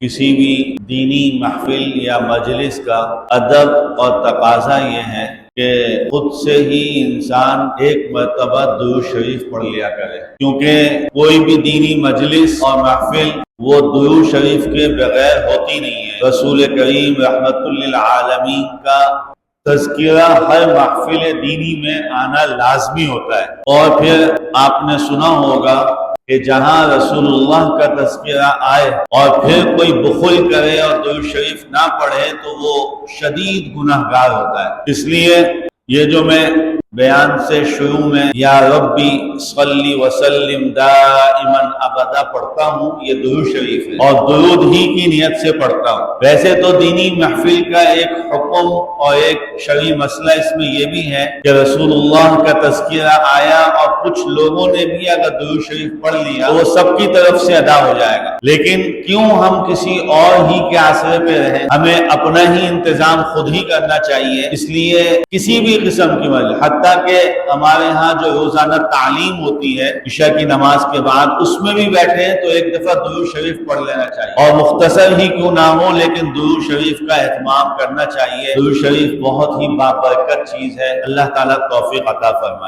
کسی بھی دینی محفل یا مجلس کا ادب اور تقاضا یہ ہے کہ خود سے ہی انسان ایک مرتبہ درود شریف پڑھ لیا کرے، کیونکہ کوئی بھی دینی مجلس اور محفل وہ درود شریف کے بغیر ہوتی نہیں ہے۔ رسول کریم رحمت للعالمین کا تذکرہ ہر محفل دینی میں آنا لازمی ہوتا ہے، اور پھر آپ نے سنا ہوگا کہ جہاں رسول اللہ کا تذکرہ آئے اور پھر کوئی بخل کرے اور درود شریف نہ پڑھے تو وہ شدید گناہگار ہوتا ہے۔ اس لیے یہ جو میں بیان سے شروع میں یا ربی صلی وسلم دائما ابدا پڑھتا ہوں، یہ درود شریف ہے اور درود ہی کی نیت سے پڑھتا ہوں۔ ویسے تو دینی محفل کا ایک حکم اور ایک شرعی مسئلہ اس میں یہ بھی ہے کہ رسول اللہ کا تذکرہ آیا اور کچھ لوگوں نے بھی اگر درود شریف پڑھ لیا تو وہ سب کی طرف سے ادا ہو جائے گا، لیکن کیوں ہم کسی اور ہی کے آسرے پہ رہیں؟ ہمیں اپنا ہی انتظام خود ہی کرنا چاہیے۔ اس لیے کسی بھی قسم کی وجہ، حتیٰ کہ ہمارے ہاں جو روزانہ تعلیم ہوتی ہے عشاء کی نماز کے بعد، اس میں بھی بیٹھے ہیں تو ایک دفعہ درود شریف پڑھ لینا چاہیے، اور مختصر ہی کیوں نہ ہو لیکن درود شریف کا اہتمام کرنا چاہیے۔ درود شریف بہت ہی بابرکت چیز ہے، اللہ تعالیٰ توفیق عطا فرمائے۔